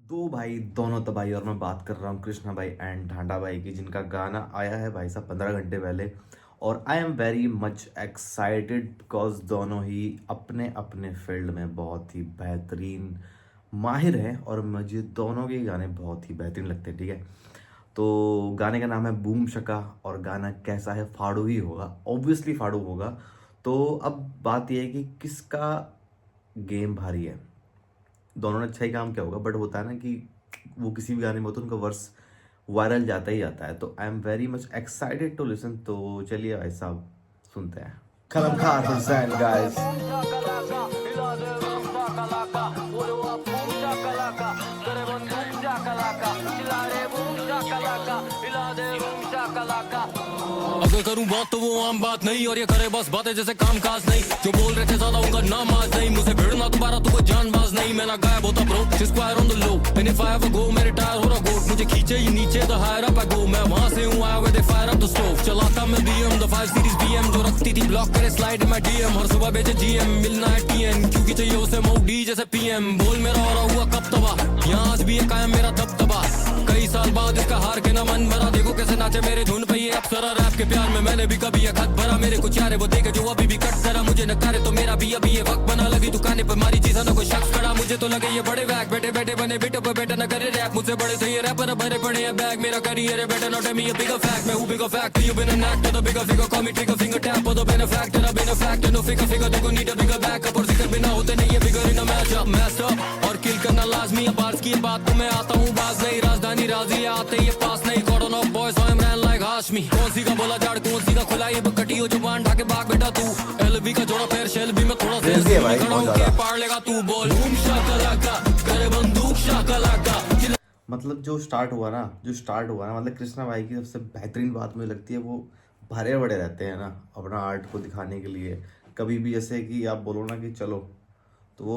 दो भाई दोनों तबाही। और मैं बात कर रहा हूँ कृष्णा भाई एंड ढांडा भाई की, जिनका गाना आया है भाई साहब 15 घंटे पहले। और आई am very much excited because दोनों ही अपने अपने फील्ड में बहुत ही बेहतरीन माहिर हैं और मुझे दोनों के गाने बहुत ही बेहतरीन लगते हैं। ठीक है, तो गाने का नाम है बूम शका और गाना कैसा है? फाड़ू ही होगा, ऑब्वियसली फाड़ू होगा। तो अब बात यह है कि किसका गेम भारी है। दोनों ने अच्छा ही काम किया होगा, बट होता है ना कि वो किसी भी गाने में होता है उनका वर्स वायरल जाता ही जाता है। तो I am very much excited to listen. तो चलिए भाई साहब सुनते हैं। खलम खार हुसैन गाइस। अगर करूं बात तो वो आम बात नहीं, और ये करे बस बातें जैसे काम काज नहीं। जो बोल रहे थे ज्यादा उनका नाम आज नहीं, मुझसे भिड़ना दोबारा तो कोई जानबाज नहीं। मैं ना गायब होता bro, square on the low end if I have a go, मेरे टायर हो रहा गोट। मुझे खींचे ही नीचे the higher up I go, मैं वहां से हूं आया हुआ फायर अप द स्टोव। चलाता मैं बीएम द 5 सीरीज बीएम, जो रखती थी ब्लॉक करे स्लाइड इन माय डीएम। हर सुबह भेजे जीएम, मिलना है टीएन क्योंकि चाहिए उसे मोडी जैसे पीएम। बोल मेरा हो रहा हुआ कब तबा, यहाँ आज भी है कायम मेरा दबदबा। कई साल बाद इसका हार के ना मन भरा, देखो कैसे नाचे मेरे धुन पे ये अप्सरा। रैप के प्यार में मैंने भी कभी खत भरा, मेरे कुछ यार वो देखे जो अभी भी कट करा। मुझे नकारे तो मेरा भी अभी ये वक्त बना, लगी दुकाने पर मारी चीज़ ना कोई शख्स खड़ा। मुझे तो लगे ये बड़े वैक, बैठे बैठे बने बेटो पे बेटा न करे रैप। मुझसे बड़े थे ये रैपर, भरे पड़े हैं बैग। मेरा करियर है better not me a bigger fact. मैं हूँ bigger fact, you been an actor the bigger figure, call me trigger finger tap और द बेनिफैक्टर। अब बेनिफैक्टर नो फिगर फिगर, देखो नीड अ बिगर बैकअप। और जिक्र बिना होते नहीं है बिगर इन अ मैचअप। मैस्ड और किल करना लाजमी है बार्स की बात तो मैं आता हूँ बाज नहीं। राजधानी राजी आते ये पास नहीं, cordon off boys I am ran like Hashmi. कौन सी का बोला झाड़, कौन सी का खुला ये कटी हो जुबान ढाके भाग बेटा तू। एलवी का जोड़ा पैर शेल भी मैं थोड़ा क्रेजी है भाई, बहुत ज्यादा। पार लेगा तू। बोल बूम शाकलाका करे बंदूक शाकलाका। मतलब जो स्टार्ट हुआ ना, मतलब कृष्णा भाई की सबसे बेहतरीन बात मुझे लगती है वो भरे बड़े रहते हैं ना अपना आर्ट को दिखाने के लिए। कभी भी जैसे कि आप बोलो ना कि चलो, तो वो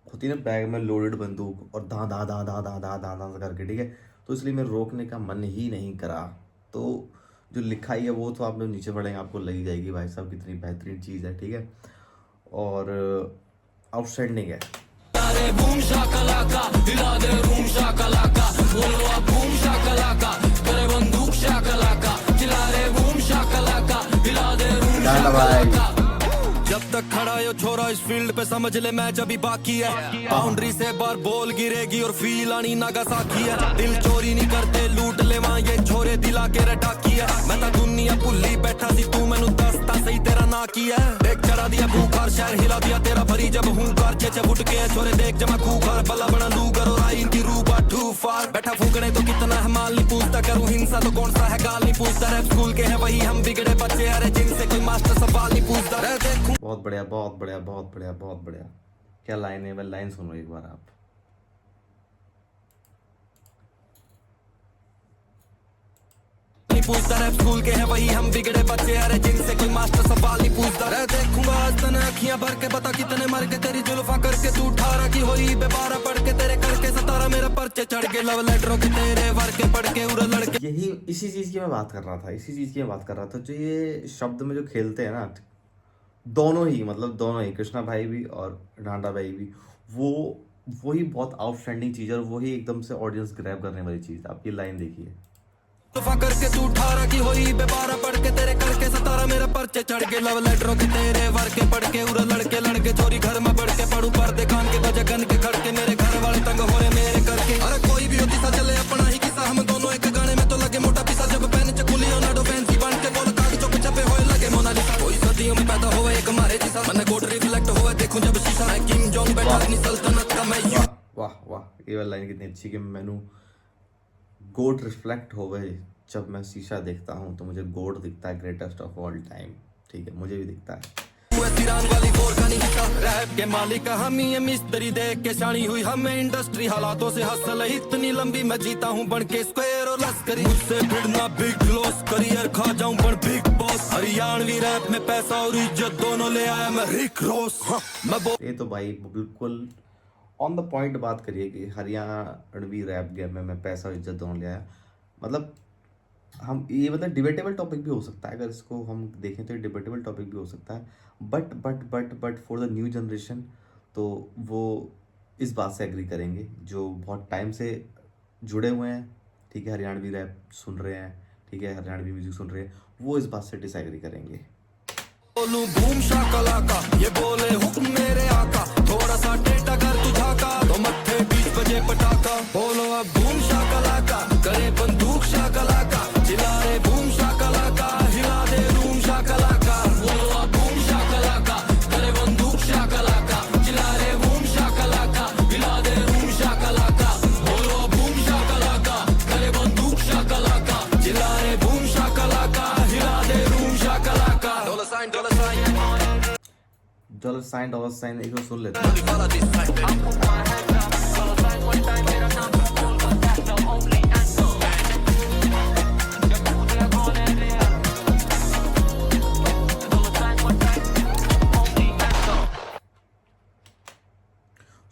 होती है ना बैग में लोडेड बंदूक और दा दा दा दा दा दा दा दा करके। ठीक है, तो इसलिए मैं रोकने का मन ही नहीं करा। तो जो लिखाई है वो तो आप लोग नीचे पढ़ेंगे, आपको लगी जाएगी भाई साहब कितनी बेहतरीन चीज़ है। ठीक है, और आउटस्टैंडिंग है। अरे बूम शाकलाका हिला दे रूम शाकलाका। बोलो आप बूम शाकलाका करे बंदूक शाकलाका। चिल्ला रे बूम शाकलाका हिला दे रूम शाकलाका। जब तक खड़ा यो छोरा इस फील्ड पे समझ ले मैच अभी बाकी है। बाउंड्री से बार बॉल गिरेगी और फील आनी नागासाकी है। दिल चोरी नहीं करते लूट ले वहाँ ये छोरे दिला के रटाकी है। मैं तो दुनिया भुल्ली बैठा सी तू मैनू दसता सही तेरा ना की है। देख चढ़ा दिया भूखार शहर हिला दिया तेरा भरी जब हूँ कार चेचे उठ के छोरे देख जमा खूखार बल्ला बना लू करो आई इनकी रूबा टू फार। बैठा फूकने तो कितना है माल नहीं पूछता, करूँ हिंसा तो कौन सा है गाल नहीं पूछता। रैप स्कूल के हैं वही हम बिगड़े बच्चे अरे जिनसे कोई मास्टर सवाल नहीं पूछता। देखूं बहुत बढ़िया, बहुत बढ़िया, बहुत बढ़िया, बहुत बढ़िया। क्या लाइन है? वह लाइन सुनो एक बार आप। नहीं पूछता। रैप स्कूल के हैं वही हम बिगड़े बच्चे अरे जिनसे कोई मास्टर सवाल नहीं पूछता। रे देखूंगा आज तने अखियां भर के बता कितने मर के तेरी जुल्फा करके तू 18 की होई बेबारा पढ़ के तेरे करके 17 मेरा पर्चे चढ़ के लव लेटरों के तेरे वर के पढ़ के उड़ लड़के। यही इसी चीज़ की मैं बात कर रहा था, जो ये शब्द में जो खेलते हैं ना दोनों ही, मतलब दोनों ही कृष्णा भाई भी और ढांडा भाई भी, वो वही बहुत आउटस्टैंडिंग चीज़ है और वही एकदम से ऑडियंस ग्रैब करने वाली चीज़। आप ये लाइन देखिए। जुल्फा करके तू 18 की होई बेबारा पढ़ के तेरे करके 17 मेरा पर्चे चढ़ के लव लेटरों के तेरे वर के पढ़ के उड़ लड़के चोरी घर में बढ़ के पढ़ू पर्दे खान के बजे गन के खड़के। मेरे घर वाले तंग हो रहे मेरे करके। अरे कोई भी होती सा चले अपना ही किस्सा, हम दोनों एक गाने में तो लगे मोटा पिसा। जब पहन चकुली ओनाडो फैंसी बन के बोल काग चुप छपे होए लगे मोनालिसा। कोई सदियों में पैदा होए एक हमारे जिसा, मन कोट रिफ्लेक्ट होए देखूं जब शीशा। मैं किंग जोंग बैठा अपनी सल्तनत का मैं वाह वाह वाह, ये वाली लाइन कितनी अच्छी कि मैनू गोट रिफ्लेक्ट हो गए जब मैं शीशा देखता हूँ तो मुझे गोट दिखता है, ग्रेटेस्ट ऑफ ऑल टाइम। ठीक है, मुझे भी दिखता है। वाली फोर का नहीं हिस्सा। रैप के मालिक हम ही मिस्त्री देख के शानी हुई हमें इंडस्ट्री हालातों से हसल इतनी लंबी मैं जीता हूँ बन के स्क्वायर और लश्करी। मुझसे भिड़ना बिग लॉस करियर खा जाऊं पर बिग बॉस। हरियाणवी रैप में पैसा और इज्जत दोनों ले आया मैं रिक रॉस। मैं ये तो भाई बिल्कुल ऑन द पॉइंट बात करिए कि हरियाणवी रैप गेम में मैं पैसा और इज्जत दोनों ले आया। मतलब हम ये मतलब डिबेटेबल टॉपिक भी हो सकता है, अगर इसको हम देखें तो डिबेटेबल टॉपिक भी हो सकता है। But for the new generation तो वो इस बात से एग्री करेंगे जो बहुत टाइम से जुड़े हुए हैं, ठीक है, हरियाणवी रैप सुन रहे हैं, ठीक है, हरियाणवी म्यूजिक सुन रहे हैं, वो इस बात से डिसएग्री करेंगे। बोलूं बूम शाकलाका, ये बोले हुक्म मेरे आका, थोड़ा सा टेटा कर तू झाका, तो मत्थे बीच बजे पटाखा। बोलो अब बूम शाकलाका, करे बंदूक शाकलाका, चिल्ला रे बूम शाकलाका, हिला दे रूम शाकलाका। बोलो अब बूम शाकलाका, करे बंदूक शाकलाका, चिल्ला रे बूम शाकलाका, हिला दे रूम शाकलाका। बोलो अब बूम शाकलाका, करे बंदूक शाकलाका, चिल्ला रे बूम शाकलाका, हिला दे रूम शाकलाका। डॉलर साइन एक बार सुन लेते हैं।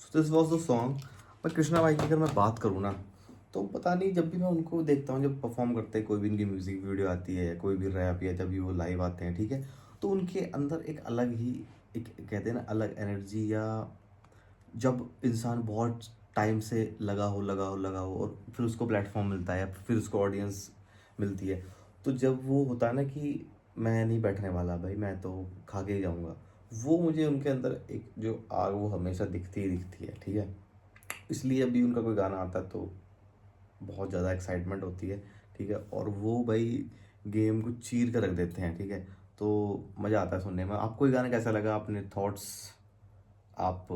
So this was the song. पर कृष्णा भाई की अगर मैं बात करूँ ना, तो पता नहीं, जब भी मैं उनको देखता हूँ, जब परफॉर्म करते हैं, कोई भी इनकी म्यूजिक वीडियो आती है या कोई भी रैप, या जब भी वो लाइव आते हैं, ठीक है, तो उनके अंदर एक अलग ही, एक कहते हैं ना, अलग एनर्जी, या जब इंसान बहुत टाइम से लगा हो और फिर उसको प्लेटफॉर्म मिलता है, या फिर उसको ऑडियंस मिलती है, तो जब वो होता है ना कि मैं नहीं बैठने वाला भाई, मैं तो खा के ही जाऊँगा, वो मुझे उनके अंदर एक जो आग, वो हमेशा दिखती ही दिखती है, ठीक है। इसलिए अभी उनका कोई गाना आता है तो बहुत ज़्यादा एक्साइटमेंट होती है, ठीक है, और वो भाई गेम को चीर कर रख देते हैं, ठीक है, तो मज़ा आता है सुनने में। आपको ये गाना कैसा लगा, अपने थॉट्स आप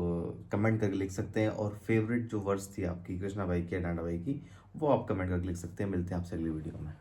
कमेंट करके लिख सकते हैं, और फेवरेट जो वर्ड्स थी आपकी कृष्णा भाई की या डांडा भाई की, वो आप कमेंट करके लिख सकते हैं। मिलते हैं आपसे अगली वीडियो में।